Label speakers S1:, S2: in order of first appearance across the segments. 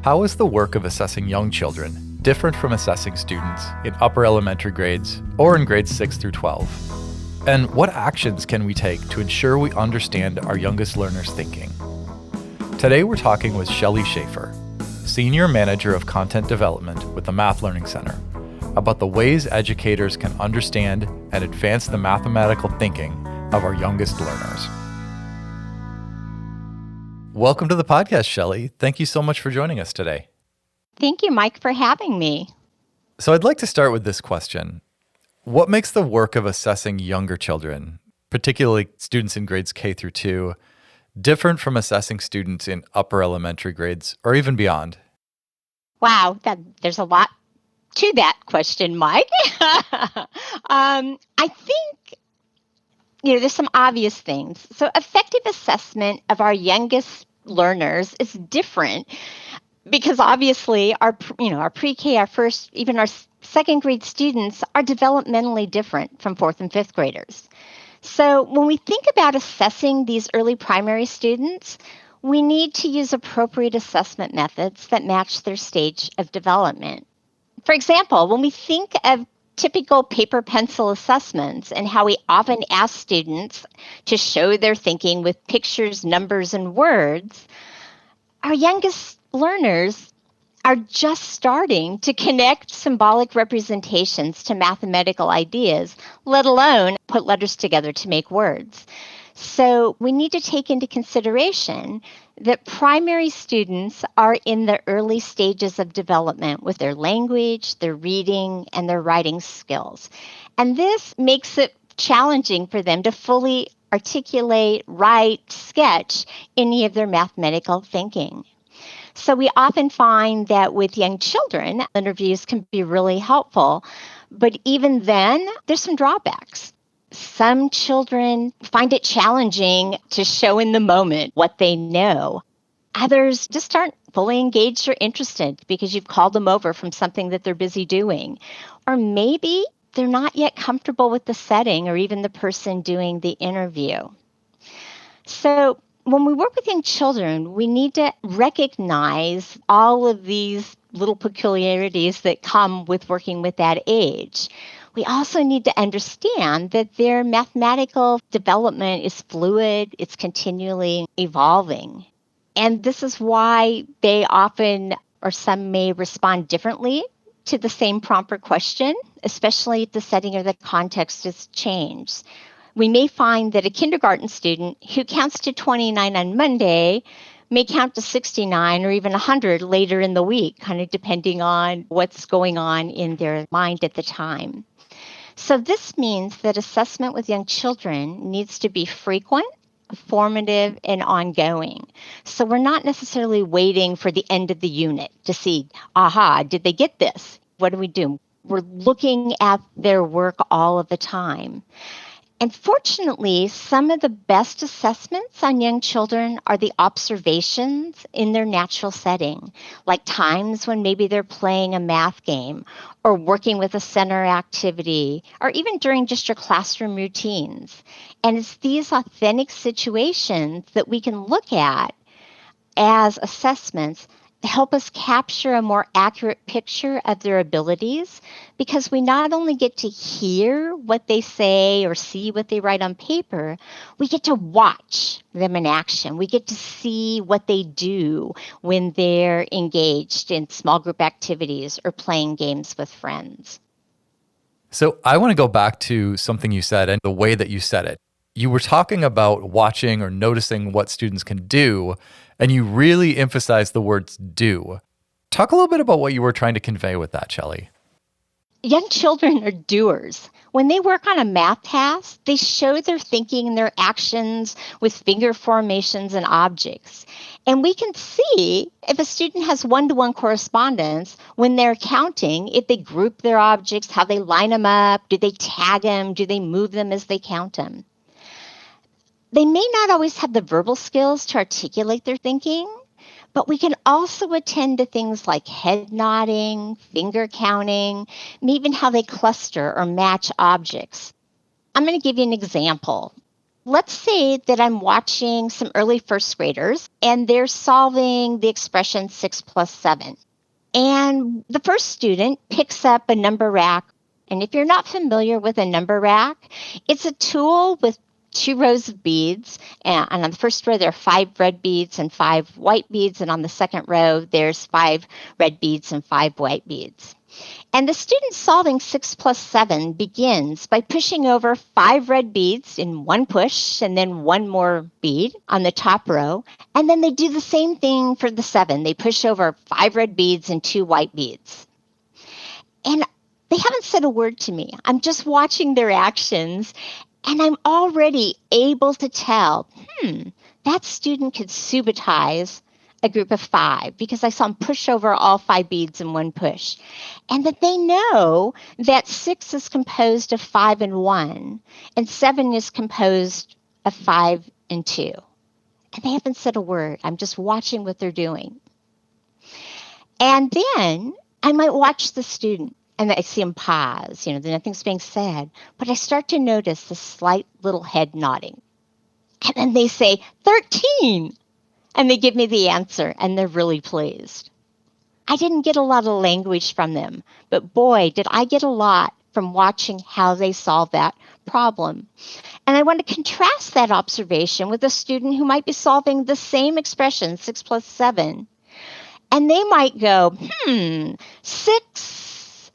S1: How is the work of assessing young children different from assessing students in upper elementary grades or in grades 6 through 12? And what actions can we take to ensure we understand our youngest learners' thinking? Today we're talking with Shelly Scheafer, Senior Manager of Content Development with the Math Learning Center, about the ways educators can understand and advance the mathematical thinking of our youngest learners. Welcome to the podcast, Shelly. Thank you so much for joining us today.
S2: Thank you, Mike, for having me.
S1: So I'd like to start with this question. What makes the work of assessing younger children, particularly students in grades K through 2, different from assessing students in upper elementary grades or even beyond?
S2: Wow, there's a lot to that question, Mike. I think, there's some obvious things. So effective assessment of our youngest learners is different because obviously our pre-K, our first, even our second grade students are developmentally different from fourth and fifth graders. So when we think about assessing these early primary students, we need to use appropriate assessment methods that match their stage of development. For example, when we think of typical paper pencil assessments and how we often ask students to show their thinking with pictures, numbers, and words, our youngest learners are just starting to connect symbolic representations to mathematical ideas, let alone put letters together to make words. So we need to take into consideration that primary students are in the early stages of development with their language, their reading, and their writing skills. And this makes it challenging for them to fully articulate, write, sketch any of their mathematical thinking. So we often find that with young children, interviews can be really helpful. But even then, there's some drawbacks. Some children find it challenging to show in the moment what they know. Others just aren't fully engaged or interested because you've called them over from something that they're busy doing. Or maybe they're not yet comfortable with the setting or even the person doing the interview. So when we work with young children, we need to recognize all of these little peculiarities that come with working with that age. We also need to understand that their mathematical development is fluid, it's continually evolving. And this is why they often, or some may respond differently to the same prompt or question, especially if the setting or the context has changed. We may find that a kindergarten student who counts to 29 on Monday may count to 69 or even 100 later in the week, kind of depending on what's going on in their mind at the time. So this means that assessment with young children needs to be frequent, formative, and ongoing. So we're not necessarily waiting for the end of the unit to see, did they get this? What do we do? We're looking at their work all of the time. And fortunately, some of the best assessments on young children are the observations in their natural setting, like times when maybe they're playing a math game or working with a center activity, or even during just your classroom routines. And it's these authentic situations that we can look at as assessments help us capture a more accurate picture of their abilities, because we not only get to hear what they say or see what they write on paper, we get to watch them in action. We get to see what they do when they're engaged in small group activities or playing games with friends.
S1: So I want to go back to something you said and the way that you said it. You were talking about watching or noticing what students can do, and you really emphasized the words do. Talk a little bit about what you were trying to convey with that, Shelly.
S2: Young children are doers. When they work on a math task, they show their thinking and their actions with finger formations and objects. And we can see if a student has one-to-one correspondence when they're counting, if they group their objects, how they line them up, do they tag them, do they move them as they count them. They may not always have the verbal skills to articulate their thinking, but we can also attend to things like head nodding, finger counting, and even how they cluster or match objects. I'm going to give you an example. Let's say that I'm watching some early first graders and they're solving the expression 6 plus 7. And the first student picks up a number rack. And if you're not familiar with a number rack, it's a tool with 2 rows of beads. And on the first row, there are 5 red beads and 5 white beads. And on the second row, there's 5 red beads and 5 white beads. And the student solving 6 plus 7 begins by pushing over 5 red beads in one push and then one more bead on the top row. And then they do the same thing for the 7. They push over 5 red beads and 2 white beads. And they haven't said a word to me. I'm just watching their actions, and I'm already able to tell, that student could subotize a group of 5 because I saw them push over all 5 beads in one push. And that they know that 6 is composed of 5 and 1, and 7 is composed of 5 and 2. And they haven't said a word. I'm just watching what they're doing. And then I might watch the student and I see them pause, nothing's being said, but I start to notice the slight little head nodding. And then they say, 13. And they give me the answer, and they're really pleased. I didn't get a lot of language from them, but boy, did I get a lot from watching how they solve that problem. And I want to contrast that observation with a student who might be solving the same expression, 6 plus 7. And they might go, 6.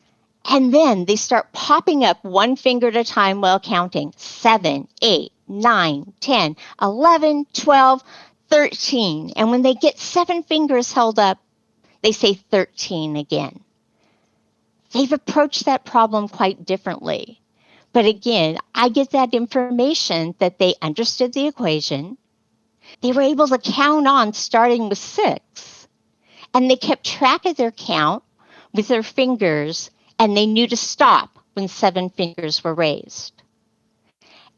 S2: And then they start popping up one finger at a time while counting. 7, 8, 9, 10, 11, 12, 13. And when they get 7 fingers held up, they say 13 again. They've approached that problem quite differently. But again, I get that information that they understood the equation. They were able to count on starting with 6. And they kept track of their count with their fingers, and they knew to stop when 7 fingers were raised.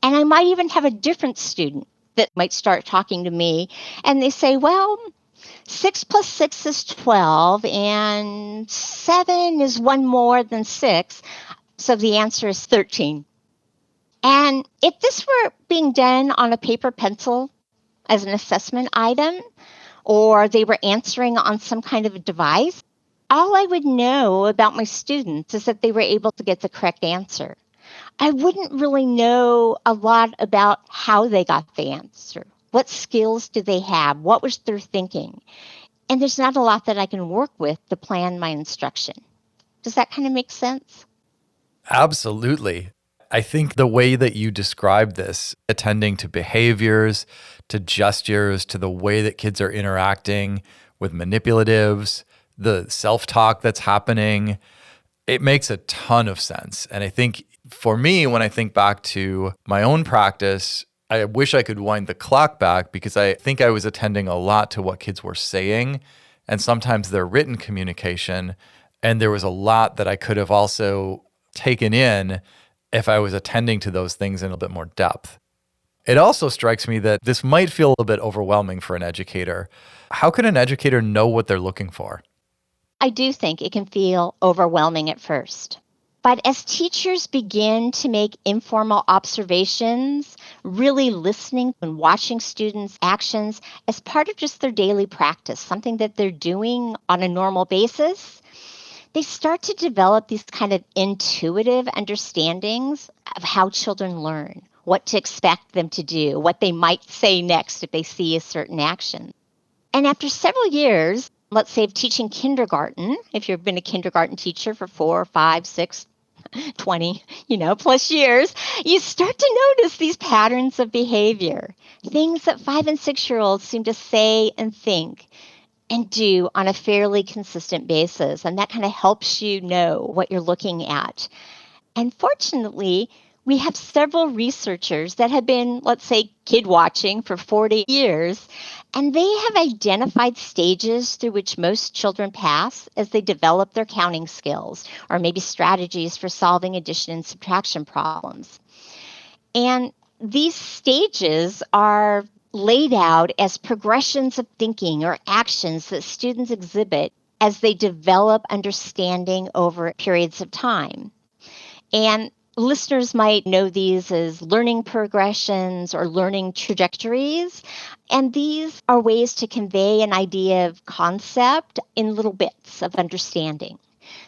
S2: And I might even have a different student that might start talking to me, and they say, well, 6 plus 6 is 12, and 7 is one more than 6, so the answer is 13. And if this were being done on a paper pencil as an assessment item, or they were answering on some kind of a device, all I would know about my students is that they were able to get the correct answer. I wouldn't really know a lot about how they got the answer. What skills do they have? What was their thinking? And there's not a lot that I can work with to plan my instruction. Does that kind of make sense?
S1: Absolutely. I think the way that you describe this, attending to behaviors, to gestures, to the way that kids are interacting with manipulatives, the self-talk that's happening, it makes a ton of sense. And I think for me, when I think back to my own practice, I wish I could wind the clock back because I think I was attending a lot to what kids were saying and sometimes their written communication. And there was a lot that I could have also taken in if I was attending to those things in a bit more depth. It also strikes me that this might feel a little bit overwhelming for an educator. How can an educator know what they're looking for?
S2: I do think it can feel overwhelming at first. But as teachers begin to make informal observations, really listening and watching students' actions as part of just their daily practice, something that they're doing on a normal basis, they start to develop these kind of intuitive understandings of how children learn, what to expect them to do, what they might say next if they see a certain action. And after several years, let's say of teaching kindergarten, if you've been a kindergarten teacher for 4, 5, 6, 20, plus years, you start to notice these patterns of behavior, things that 5 and 6-year-olds seem to say and think and do on a fairly consistent basis. And that kind of helps you know what you're looking at. And fortunately, we have several researchers that have been, let's say, kid watching for 40 years, and they have identified stages through which most children pass as they develop their counting skills, or maybe strategies for solving addition and subtraction problems. And these stages are laid out as progressions of thinking or actions that students exhibit as they develop understanding over periods of time. And Listeners might know these as learning progressions or learning trajectories. And these are ways to convey an idea of concept in little bits of understanding.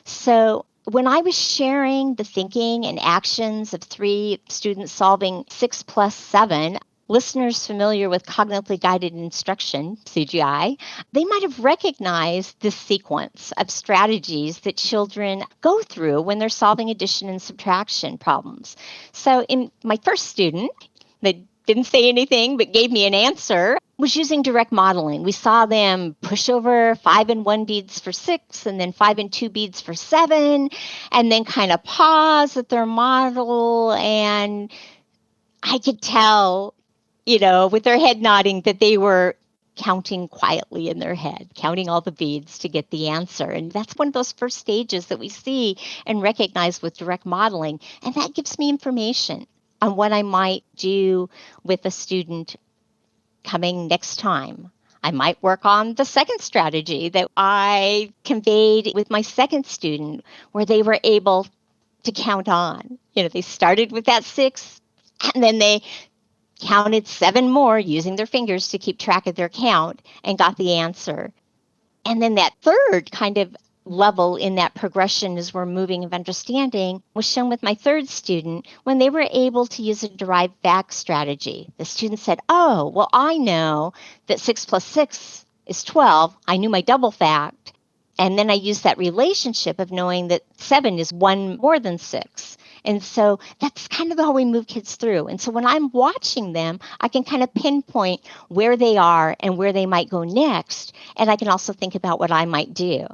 S2: So when I was sharing the thinking and actions of 3 students solving 6 plus 7, listeners familiar with cognitively guided instruction, CGI, they might have recognized this sequence of strategies that children go through when they're solving addition and subtraction problems. So in my first student, that didn't say anything but gave me an answer, was using direct modeling. We saw them push over 5 and 1 beads for 6 and then 5 and 2 beads for 7, and then kind of pause at their model. And I could tell, with their head nodding that they were counting quietly in their head, counting all the beads to get the answer. And that's one of those first stages that we see and recognize with direct modeling. And that gives me information on what I might do with a student coming next time. I might work on the second strategy that I conveyed with my second student, where they were able to count on. They started with that 6, and then they counted 7 more using their fingers to keep track of their count and got the answer. And then that third kind of level in that progression as we're moving of understanding was shown with my third student when they were able to use a derived fact strategy. The student said, oh, well, I know that 6 plus 6 is 12. I knew my double fact. And then I used that relationship of knowing that 7 is 1 more than 6. And so that's kind of how we move kids through. And so when I'm watching them, I can kind of pinpoint where they are and where they might go next. And I can also think about what I might do.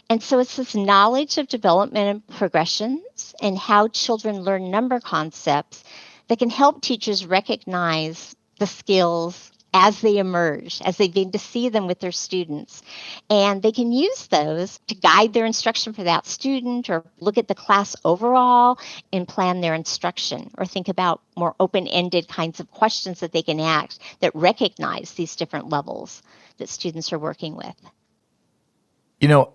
S2: And so it's this knowledge of development and progressions and how children learn number concepts that can help teachers recognize the skills as they emerge, as they begin to see them with their students. And they can use those to guide their instruction for that student or look at the class overall and plan their instruction or think about more open-ended kinds of questions that they can ask that recognize these different levels that students are working with.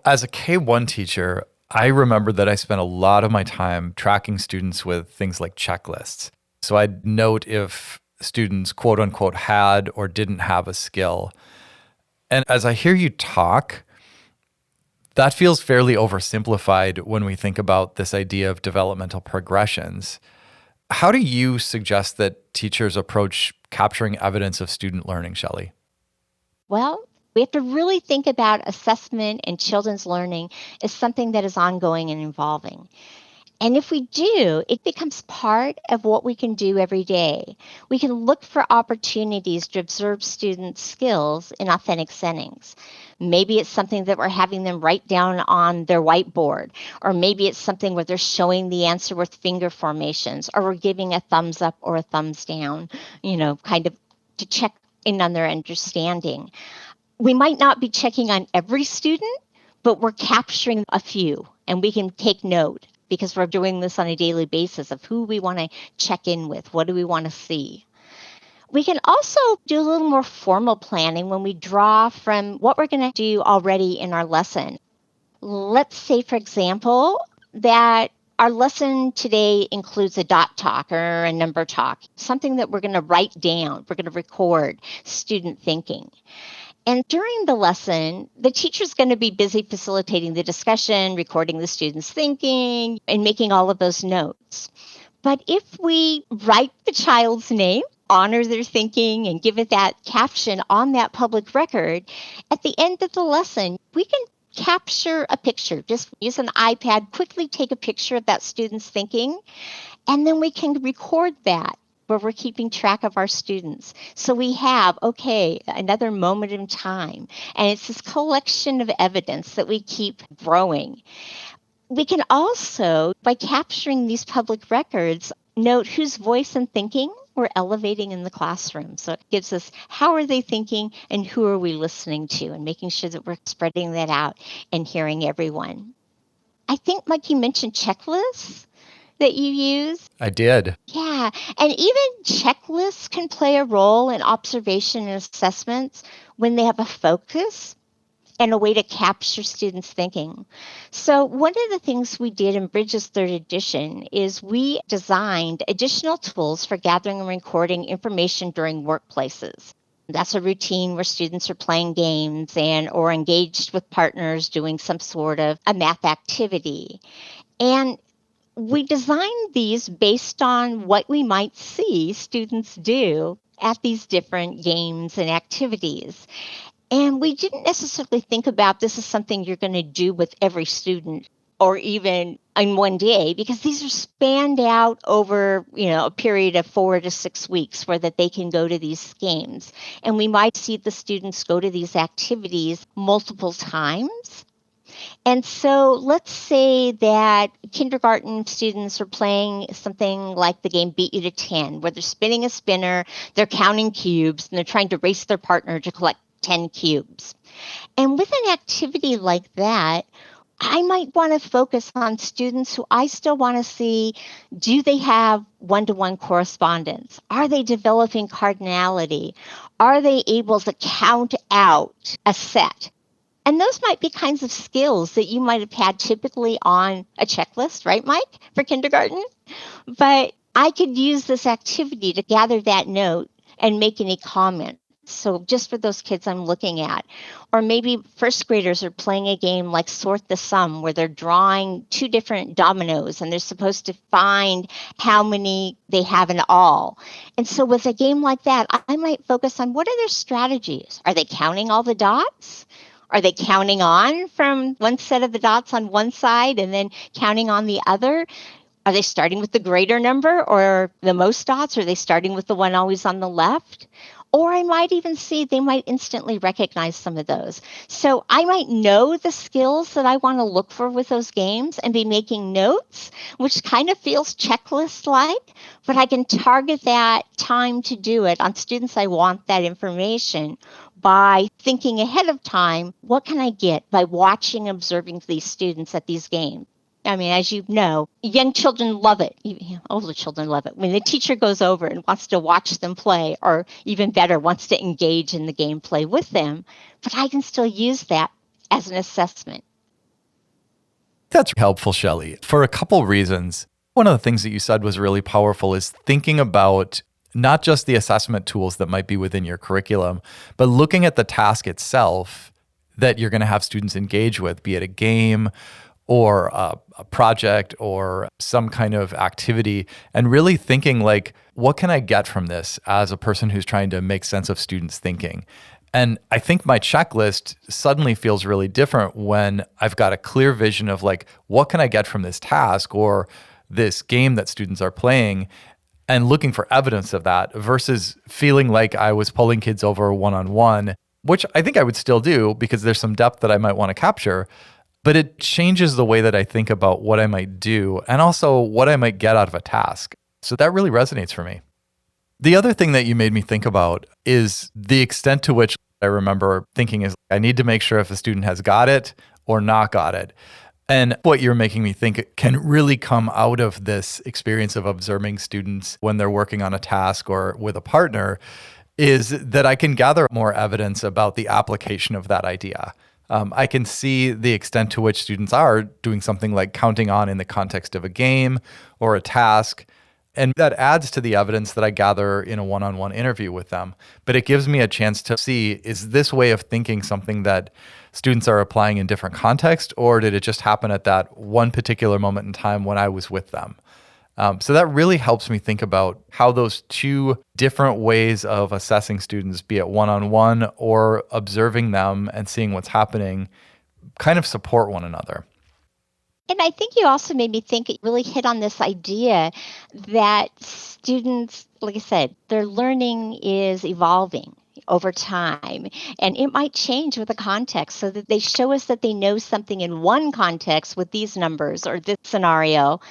S1: As a K-1 teacher, I remember that I spent a lot of my time tracking students with things like checklists. So I'd note if students, quote unquote, had or didn't have a skill. And as I hear you talk, that feels fairly oversimplified when we think about this idea of developmental progressions. How do you suggest that teachers approach capturing evidence of student learning, Shelly?
S2: Well, we have to really think about assessment and children's learning as something that is ongoing and evolving. And if we do, it becomes part of what we can do every day. We can look for opportunities to observe students' skills in authentic settings. Maybe it's something that we're having them write down on their whiteboard, or maybe it's something where they're showing the answer with finger formations, or we're giving a thumbs up or a thumbs down, kind of to check in on their understanding. We might not be checking on every student, but we're capturing a few, and we can take note because we're doing this on a daily basis of who we want to check in with, what do we want to see. We can also do a little more formal planning when we draw from what we're going to do already in our lesson. Let's say, for example, that our lesson today includes a dot talk or a number talk, something that we're going to write down, we're going to record student thinking. And during the lesson, the teacher's going to be busy facilitating the discussion, recording the students' thinking, and making all of those notes. But if we write the child's name, honor their thinking, and give it that caption on that public record, at the end of the lesson, we can capture a picture. Just use an iPad, quickly take a picture of that student's thinking, and then we can record that where we're keeping track of our students. So we have, another moment in time. And it's this collection of evidence that we keep growing. We can also, by capturing these public records, note whose voice and thinking we're elevating in the classroom. So it gives us how are they thinking and who are we listening to, and making sure that we're spreading that out and hearing everyone. I think, Mike, you mentioned checklists that you use.
S1: I did.
S2: Yeah, and even checklists can play a role in observation and assessments when they have a focus and a way to capture students' thinking. So one of the things we did in Bridges third edition is we designed additional tools for gathering and recording information during workplaces. That's a routine where students are playing games and or engaged with partners doing some sort of a math activity. And we designed these based on what we might see students do at these different games and activities. And we didn't necessarily think about this as something you're going to do with every student or even in one day, because these are spanned out over, a period of 4 to 6 weeks where that they can go to these games. And we might see the students go to these activities multiple times. And so let's say that kindergarten students are playing something like the game Beat You to 10, where they're spinning a spinner, they're counting cubes, and they're trying to race their partner to collect 10 cubes. And with an activity like that, I might want to focus on students who I still want to see, do they have one-to-one correspondence? Are they developing cardinality? Are they able to count out a set? And those might be kinds of skills that you might have had typically on a checklist, right, Mike, for kindergarten? But I could use this activity to gather that note and make any comment. So just for those kids I'm looking at. Or maybe first graders are playing a game like Sort the Sum, where they're drawing 2 different dominoes and they're supposed to find how many they have in all. And so with a game like that, I might focus on what are their strategies? Are they counting all the dots? Are they counting on from one set of the dots on one side and then counting on the other? Are they starting with the greater number or the most dots? Or are they starting with the one always on the left? Or I might even see they might instantly recognize some of those. So I might know the skills that I want to look for with those games and be making notes, which kind of feels checklist-like, but I can target that time to do it on students I want that information by thinking ahead of time, what can I get by watching and observing these students at these games? I mean, as you know, young children love it. Older children love it. When the teacher goes over and wants to watch them play, or even better, wants to engage in the gameplay with them, but I can still use that as an assessment.
S1: That's helpful, Shelly, for a couple reasons. One of the things that you said was really powerful is thinking about not just the assessment tools that might be within your curriculum, but looking at the task itself that you're going to have students engage with, be it a game or a project or some kind of activity, and really thinking like, what can I get from this as a person who's trying to make sense of students' thinking? And I think my checklist suddenly feels really different when I've got a clear vision of like, what can I get from this task or this game that students are playing, and looking for evidence of that versus feeling like I was pulling kids over one-on-one, which I think I would still do because there's some depth that I might want to capture. But it changes the way that I think about what I might do and also what I might get out of a task. So that really resonates for me. The other thing that you made me think about is the extent to which I remember thinking is I need to make sure if a student has got it or not got it. And what you're making me think can really come out of this experience of observing students when they're working on a task or with a partner is that I can gather more evidence about the application of that idea. I can see the extent to which students are doing something like counting on in the context of a game or a task. And that adds to the evidence that I gather in a one-on-one interview with them. But it gives me a chance to see, is this way of thinking something that students are applying in different contexts, or did it just happen at that one particular moment in time when I was with them? So that really helps me think about how those 2 different ways of assessing students, be it one-on-one or observing them and seeing what's happening, kind of support one another.
S2: And I think you also made me think, it really hit on this idea that students, like I said, their learning is evolving over time, and it might change with the context so that they show us that they know something in one context with these numbers or this scenario,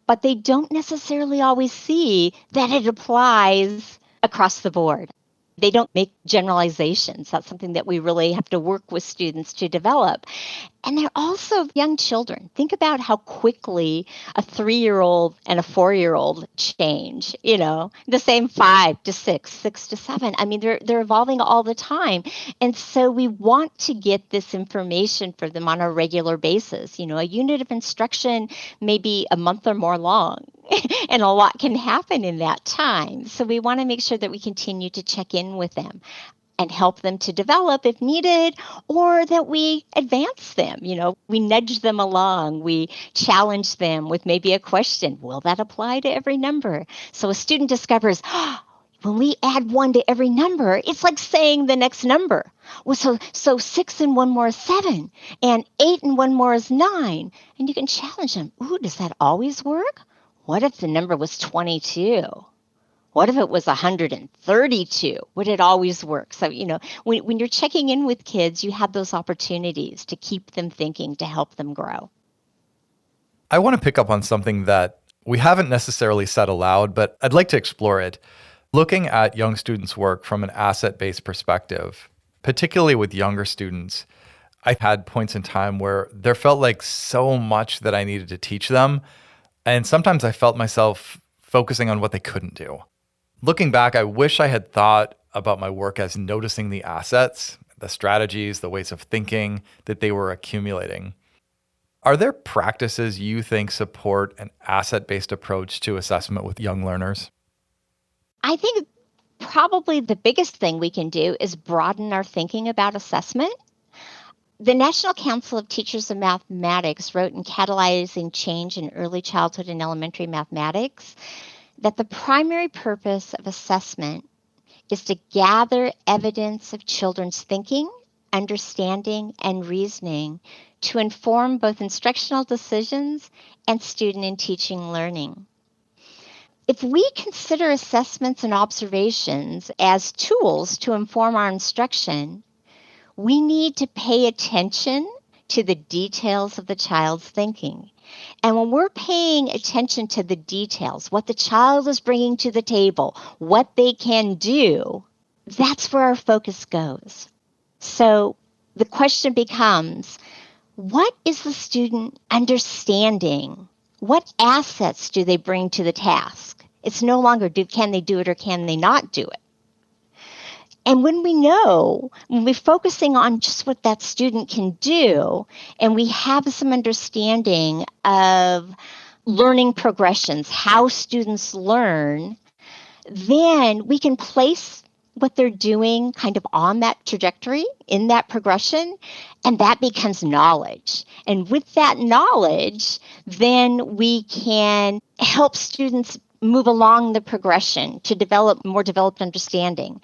S2: but they don't necessarily always see that it applies across the board. They don't make generalizations. That's something that we really have to work with students to develop. And they're also young children. Think about how quickly a 3-year-old and a 4-year-old change, the same 5 to 6, 6 to 7. I mean, they're evolving all the time. And so we want to get this information for them on a regular basis. A unit of instruction may be a month or more long, and a lot can happen in that time. So we want to make sure that we continue to check in with them and help them to develop if needed, or that we advance them. We nudge them along. We challenge them with maybe a question. Will that apply to every number? So a student discovers, when we add 1 to every number, it's like saying the next number. Well, so 6 and 1 more is 7, and 8 and 1 more is 9. And you can challenge them. Ooh, does that always work? What if the number was 22? What if it was 132? Would it always work? So, when you're checking in with kids, you have those opportunities to keep them thinking, to help them grow.
S1: I want to pick up on something that we haven't necessarily said aloud, but I'd like to explore it. Looking at young students' work from an asset-based perspective, particularly with younger students, I've had points in time where there felt like so much that I needed to teach them. And sometimes I felt myself focusing on what they couldn't do. Looking back, I wish I had thought about my work as noticing the assets, the strategies, the ways of thinking that they were accumulating. Are there practices you think support an asset-based approach to assessment with young learners?
S2: I think probably the biggest thing we can do is broaden our thinking about assessment. The National Council of Teachers of Mathematics wrote in Catalyzing Change in Early Childhood and Elementary Mathematics that the primary purpose of assessment is to gather evidence of children's thinking, understanding, and reasoning to inform both instructional decisions and student and teaching learning. If we consider assessments and observations as tools to inform our instruction, we need to pay attention to the details of the child's thinking. And when we're paying attention to the details, what the child is bringing to the table, what they can do, that's where our focus goes. So the question becomes, what is the student understanding? What assets do they bring to the task? It's no longer can they do it or can they not do it? And when we're focusing on just what that student can do, and we have some understanding of learning progressions, how students learn, then we can place what they're doing kind of on that trajectory, in that progression, and that becomes knowledge. And with that knowledge, then we can help students move along the progression to develop more developed understanding.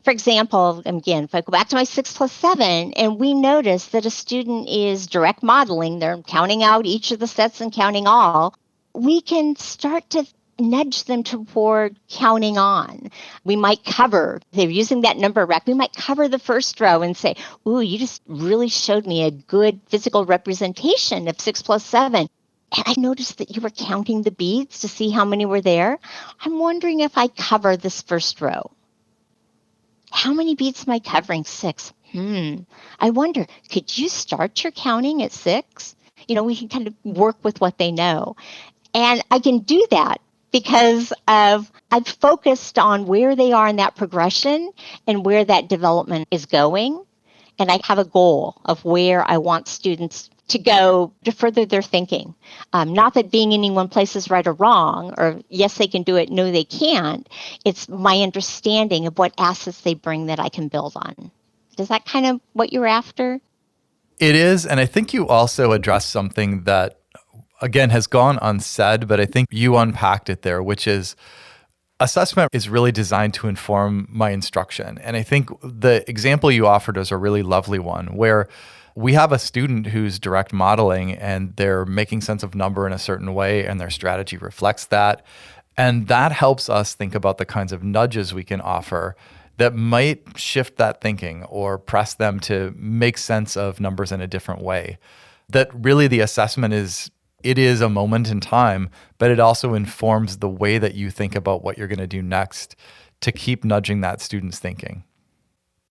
S2: For example, again, if I go back to my 6 plus 7, and we notice that a student is direct modeling, they're counting out each of the sets and counting all, we can start to nudge them toward counting on. We might cover, if they're using that number rack, we might cover the first row and say, ooh, you just really showed me a good physical representation of 6 plus 7. And I noticed that you were counting the beads to see how many were there. I'm wondering if I cover this first row. How many beads am I covering? 6. I wonder, could you start your counting at 6? We can kind of work with what they know. And I can do that because I've focused on where they are in that progression and where that development is going. And I have a goal of where I want students to go to further their thinking. Not that being in any one place is right or wrong, or yes, they can do it, no, they can't. It's my understanding of what assets they bring that I can build on. Is that kind of what you're after?
S1: It is. And I think you also addressed something that, again, has gone unsaid, but I think you unpacked it there, which is assessment is really designed to inform my instruction. And I think the example you offered is a really lovely one where we have a student who's direct modeling and they're making sense of number in a certain way and their strategy reflects that. And that helps us think about the kinds of nudges we can offer that might shift that thinking or press them to make sense of numbers in a different way. That really the assessment it is a moment in time, but it also informs the way that you think about what you're going to do next to keep nudging that student's thinking.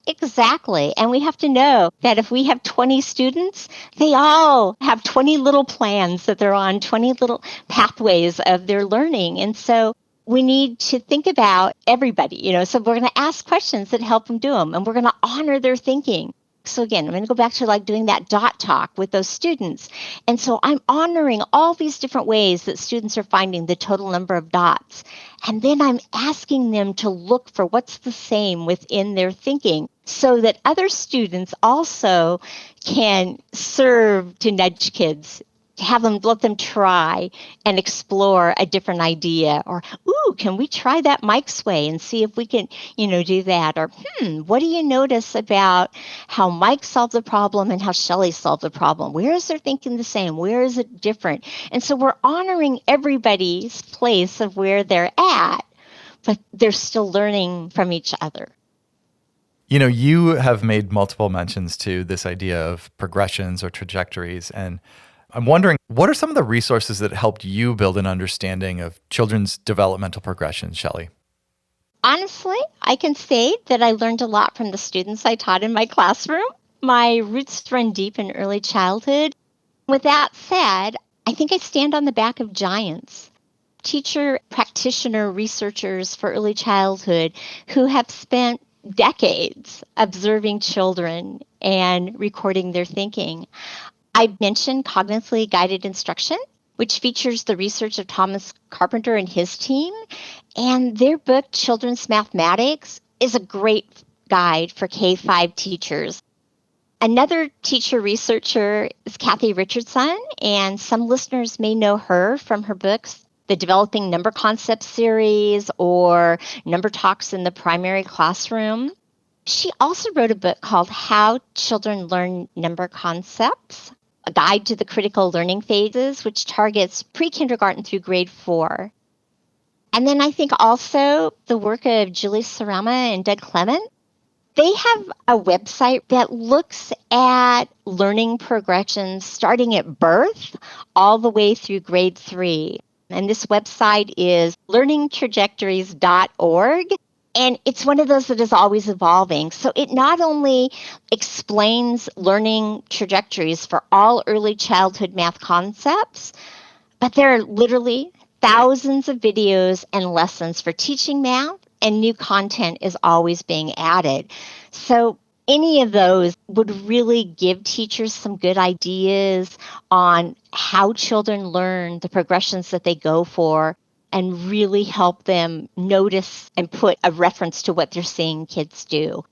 S2: Exactly. And we have to know that if we have 20 students, they all have 20 little plans that they're on, 20 little pathways of their learning. And so we need to think about everybody, so we're going to ask questions that help them do them, and we're going to honor their thinking. So again, I'm going to go back to doing that dot talk with those students. And so I'm honoring all these different ways that students are finding the total number of dots. And then I'm asking them to look for what's the same within their thinking so that other students also can serve to nudge kids, let them try and explore a different idea. Or, ooh, can we try that Mike's way and see if we can, do that? Or, what do you notice about how Mike solved the problem and how Shelly solved the problem? Where is their thinking the same? Where is it different? And so we're honoring everybody's place of where they're at, but they're still learning from each other.
S1: You have made multiple mentions to this idea of progressions or trajectories, and I'm wondering, what are some of the resources that helped you build an understanding of children's developmental progressions, Shelly?
S2: Honestly, I can say that I learned a lot from the students I taught in my classroom. My roots run deep in early childhood. With that said, I think I stand on the back of giants, teacher, practitioner, researchers for early childhood who have spent decades observing children and recording their thinking. I mentioned cognitively guided instruction, which features the research of Thomas Carpenter and his team. And their book, Children's Mathematics, is a great guide for K-5 teachers. Another teacher researcher is Kathy Richardson, and some listeners may know her from her books, the Developing Number Concepts series or Number Talks in the Primary Classroom. She also wrote a book called How Children Learn Number Concepts, a guide to the critical learning phases, which targets pre-kindergarten through grade 4. And then I think also the work of Julie Sarama and Doug Clement. They have a website that looks at learning progressions starting at birth all the way through grade 3. And this website is learningtrajectories.org. And it's one of those that is always evolving. So it not only explains learning trajectories for all early childhood math concepts, but there are literally thousands of videos and lessons for teaching math, and new content is always being added. So any of those would really give teachers some good ideas on how children learn, the progressions that they go for, and really help them notice and put a reference to what they're seeing kids do.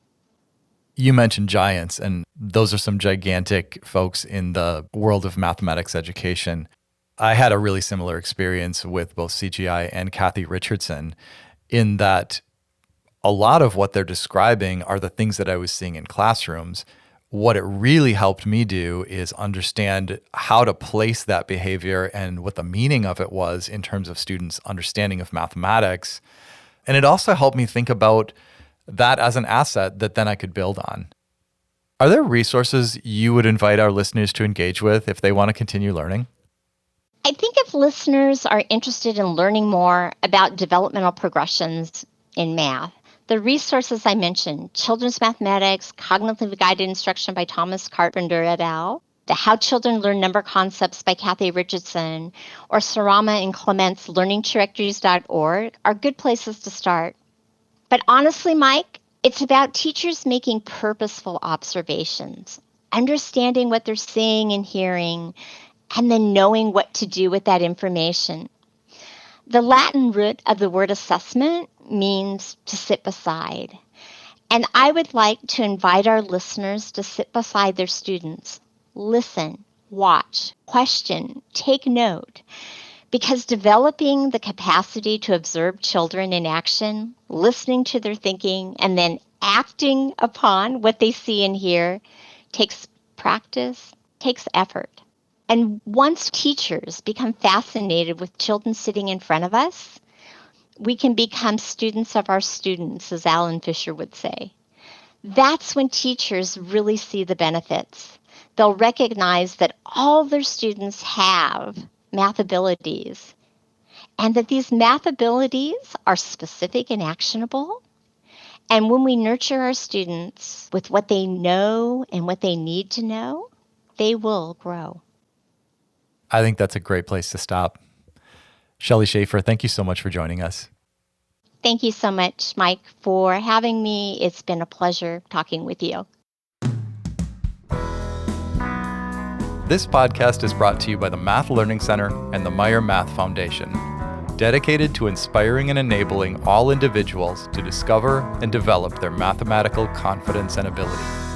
S1: You mentioned giants, and those are some gigantic folks in the world of mathematics education. I had a really similar experience with both CGI and Kathy Richardson in that a lot of what they're describing are the things that I was seeing in classrooms. What it really helped me do is understand how to place that behavior and what the meaning of it was in terms of students' understanding of mathematics. And it also helped me think about that as an asset that then I could build on. Are there resources you would invite our listeners to engage with if they want to continue learning?
S2: I think if listeners are interested in learning more about developmental progressions in math, the resources I mentioned, Children's Mathematics, Cognitively Guided Instruction by Thomas Carpenter et al., the How Children Learn Number Concepts by Kathy Richardson, or Sarama and Clement's learningtrajectories.org are good places to start. But honestly, Mike, it's about teachers making purposeful observations, understanding what they're seeing and hearing, and then knowing what to do with that information. The Latin root of the word assessment means to sit beside. And I would like to invite our listeners to sit beside their students, listen, watch, question, take note. Because developing the capacity to observe children in action, listening to their thinking, and then acting upon what they see and hear takes practice, takes effort. And once teachers become fascinated with children sitting in front of us, we can become students of our students, as Alan Fisher would say. That's when teachers really see the benefits. They'll recognize that all their students have math abilities, and that these math abilities are specific and actionable, And when we nurture our students with what they know and what they need to know, they will grow.
S1: I think that's a great place to stop. Shelly Scheafer, thank you so much for joining us.
S2: Thank you so much, Mike, for having me. It's been a pleasure talking with you.
S1: This podcast is brought to you by the Math Learning Center and the Meyer Math Foundation, dedicated to inspiring and enabling all individuals to discover and develop their mathematical confidence and ability.